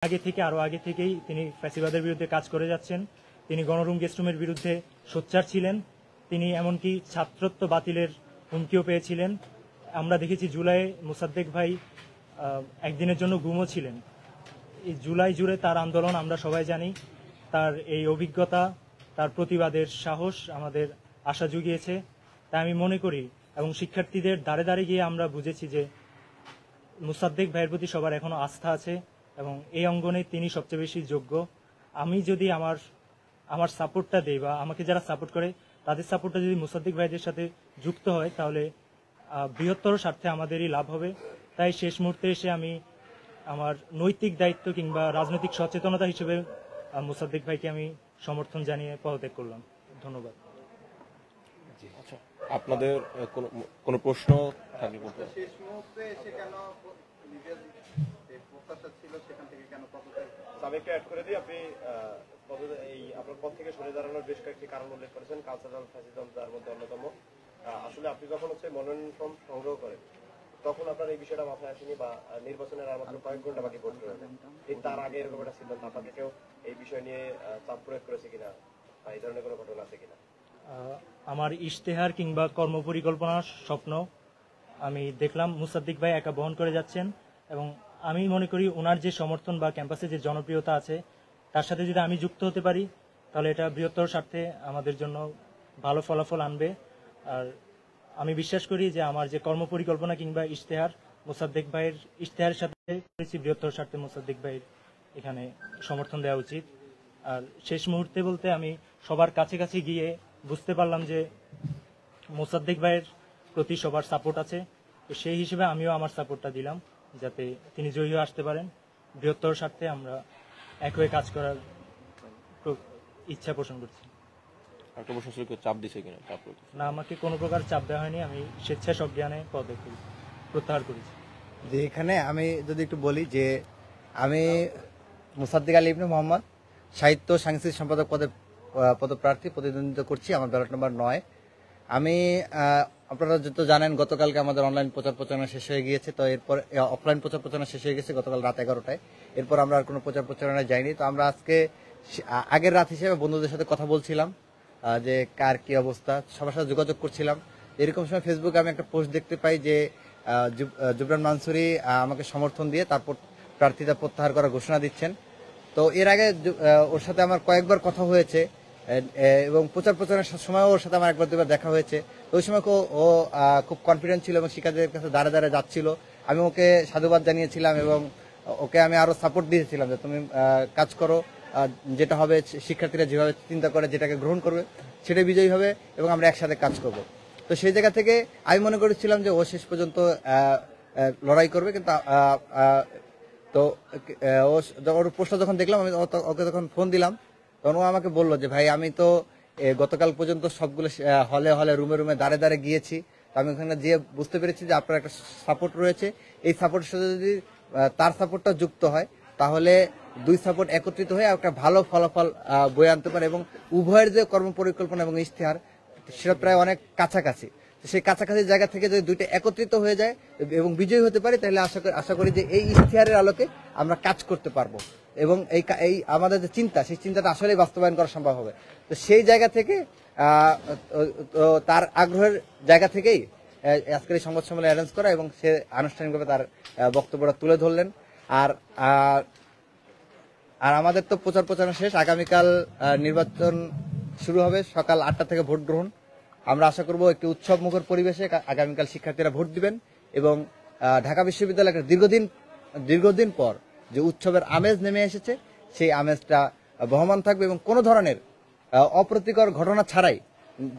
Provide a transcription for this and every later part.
আরো আগে থেকেই তিনি ফ্যাসিবাদের বিরুদ্ধে কাজ করে যাচ্ছেন। তিনি গণরুম গেস্টরুমের বিরুদ্ধে সোচ্চার ছিলেন। তিনি এমনকি ছাত্রত্ব বাতিলের হুমকিও পেয়েছিলেন। আমরা দেখেছি জুলাই মোসাদ্দেক ভাই একদিনের জন্য গুমও ছিলেন। এই জুলাই জুড়ে তার আন্দোলন আমরা সবাই জানি। তার এই অভিজ্ঞতা, তার প্রতিবাদের সাহস আমাদের আশা জুগিয়েছে। তাই আমি মনে করি এবং শিক্ষার্থীদের দ্বারে দ্বারে গিয়ে আমরা বুঝেছি যে মোসাদ্দেক ভাইয়ের প্রতি সবার এখনো আস্থা আছে এবং এই অঙ্গনে তিনি সবচেয়ে বেশি যোগ্য। আমি যদি আমার সাপোর্টটা দেই বা আমাকে যারা সাপোর্ট করে তাদের সাপোর্টটা যদি মোসাদ্দেক ভাইদের সাথে যুক্ত হয় তাহলে বৃহত্তর স্বার্থে আমাদেরই লাভ হবে। তাই শেষ মুহূর্তে এসে আমি আমার নৈতিক দায়িত্ব কিংবা রাজনৈতিক সচেতনতা হিসেবে মোসাদ্দেক ভাইকে আমি সমর্থন জানিয়ে পদত্যাগ করলাম। ধন্যবাদ। আচ্ছা, আপনাদের কোনো প্রশ্ন থাকলে বলতে পারেন। শেষ মুহূর্তে এসে কেন নিজের যে প্রত্যাশা ছিল সেখান থেকে কেন পদত্যাগ? আমি একটু অ্যাড করে দিই, আপনি এই আপনার পদ থেকে সরে দাঁড়ানোর বেশ কয়েকটি কারণ উল্লেখ করেছেন, কালচারাল ফ্যাসিজম তার মধ্যে অন্যতম। আসলে আপনি যখন মনোনয়ন ফর্ম সংগ্রহ করেন তখন আপনার এই বিষয়টা মাথায় আসেনি বা নির্বাচনের আর মাত্র কয়েক ঘন্টা বাকি পড়তে হবে, তার আগে এরকম একটা সিদ্ধান্ত আপনাকে কেউ এই বিষয় নিয়ে চাপ প্রয়োগ করেছে কিনা বা এই ধরনের কোনো ঘটনা আছে কিনা? আমার ইশতেহার কিংবা কর্মপরিকল্পনার স্বপ্ন আমি দেখলাম মোসাদ্দেক ভাই একা বহন করে যাচ্ছেন এবং আমি মনে করি ওনার যে সমর্থন বা ক্যাম্পাসে যে জনপ্রিয়তা আছে তার সাথে যদি আমি যুক্ত হতে পারি তাহলে এটা বৃহত্তর স্বার্থে আমাদের জন্য ভালো ফলাফল আনবে। আর আমি বিশ্বাস করি যে আমার যে কর্মপরিকল্পনা কিংবা ইশতেহার মোসাদ্দেক ভাইয়ের ইশতেহারের সাথে বৃহত্তর স্বার্থে মোসাদ্দেক ভাইয়ের এখানে সমর্থন দেওয়া উচিত। আর শেষ মুহূর্তে বলতে আমি সবার কাছে কাছে গিয়ে বুঝতে পারলাম যে মোসাদ্দেক ভাইয়ের প্রতি সবার সাপোর্ট আছে। তো সেই হিসেবে আমিও আমার সাপোর্টটা দিলাম যাতে তিনি জয়ী হয়ে আসতে পারেন। বৃহত্তর স্বার্থে আমরা এক হয়ে কাজ করার ইচ্ছা পোষণ করছি। একটা প্রশ্ন ছিল, চাপ দিছে কিনা? না, আমাকে কোনো প্রকার চাপ দেওয়া হয়নি। আমি স্বেচ্ছা সজ্ঞানে পদত্যাগ প্রত্যাহার করেছি। যে এখানে আমি যদি একটু বলি যে আমি মোসাদ্দেক আলী ইবনে মোহাম্মদ সাহিত্য সাংস্কৃতিক সম্পাদক পদপ্রার্থী প্রতিদ্বন্দ্বিতা করছি। আমার ব্যালট নম্বর 9। আমি আপনারা যত জানেন গতকালকে আমাদের অনলাইন প্রচার প্রচারণা শেষ হয়ে গিয়েছে। তো এরপর অফলাইন প্রচার প্রচারণা শেষ হয়ে গেছে গতকাল রাত 11টায়। এরপর আমরা আর কোনো প্রচার প্রচারণায় যাইনি। তো আমরা আজকে আগের রাত হিসেবে বন্ধুদের সাথে কথা বলছিলাম যে কার কি অবস্থা, সবার সাথে যোগাযোগ করছিলাম। এরকম সময় ফেসবুকে আমি একটা পোস্ট দেখতে পাই যে জুবরান মানসুরি আমাকে সমর্থন দিয়ে তারপর প্রার্থিতা প্রত্যাহার করার ঘোষণা দিচ্ছেন। তো এর আগে ওর সাথে আমার কয়েকবার কথা হয়েছে এবং প্রচার প্রচারের সময় ওর সাথে আমার একবার দুবার দেখা হয়েছে। তো ওই সময় ও খুব কনফিডেন্ট ছিল এবং শিক্ষার্থীদের কাছে দাঁড়ে দাঁড়ে যাচ্ছিল। আমি ওকে সাধুবাদ জানিয়েছিলাম এবং ওকে আমি আরো সাপোর্ট দিয়েছিলাম যে তুমি কাজ করো, যেটা হবে শিক্ষার্থীরা যেভাবে চিন্তা করে যেটাকে গ্রহণ করবে সেটাই বিজয়ী হবে এবং আমরা একসাথে কাজ করব। তো সেই জায়গা থেকে আমি মনে করেছিলাম যে ও শেষ পর্যন্ত লড়াই করবে, কিন্তু তো ওর পোস্টটা যখন দেখলাম আমি ওকে তখন ফোন দিলাম, তখন ও আমাকে বললো যে ভাই আমি তো গতকাল পর্যন্ত সবগুলো হলে হলে রুমে রুমে দাঁড়ে দাঁড়ে গিয়েছি। তো আমি ওখানে যেয়ে বুঝতে পেরেছি যে আপনার একটা সাপোর্ট রয়েছে। এই সাপোর্টের সাথে যদি তার সাপোর্টটা যুক্ত হয় তাহলে দুই সাপোর্ট একত্রিত হয়ে একটা ভালো ফলাফল বয়ে আনতে পারে এবং উভয়ের যে কর্মপরিকল্পনা এবং ইশতেহার সেটা প্রায় অনেক কাছাকাছি। সেই কাছাকাছি জায়গা থেকে যদি দুইটা একত্রিত হয়ে যায় এবং বিজয়ী হতে পারে তাহলে আশা করি যে এই ইশতেহারের আলোকে আমরা কাজ করতে পারবো এবং এই আমাদের যে চিন্তা সেই চিন্তাটা আসলেই বাস্তবায়ন করা সম্ভব হবে। তো সেই জায়গা থেকে তার আগ্রহের জায়গা থেকেই আজকের এই সংবাদ সম্মেলন অ্যারেঞ্জ করা এবং সে আনুষ্ঠানিকভাবে তার বক্তব্যটা তুলে ধরলেন। আর আমাদের তো প্রচার প্রচারণা শেষ। আগামীকাল নির্বাচন শুরু হবে, সকাল 8টা থেকে ভোট গ্রহণ। আমরা আশা করব একটি উৎসব মুখর পরিবেশে আগামীকাল শিক্ষার্থীরা ভোট দিবেন এবং ঢাকা বিশ্ববিদ্যালয় একটা দীর্ঘদিন পর যে উৎসবের আমেজ নেমে এসেছে সেই আমেজটা বহমান থাকবে এবং কোনো ধরনের অপ্রীতিকর ঘটনা ছাড়াই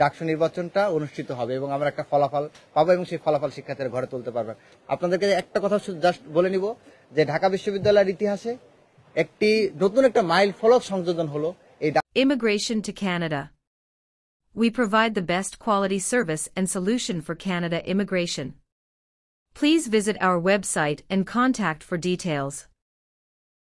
ডাকসু নির্বাচনটা অনুষ্ঠিত হবে এবং আমরা একটা ফলাফল পাবো এবং সেই ফলাফল শিক্ষার্থীরা ঘরে তুলতে পারবেন। আপনাদেরকে একটা কথা জাস্ট বলে নিব যে ঢাকা বিশ্ববিদ্যালয়ের ইতিহাসে একটি নতুন একটা মাইল ফলক সংযোজন হলো এই Immigration to Canada. We provide the best quality service and solution for Canada immigration. Please visit our website and contact for details.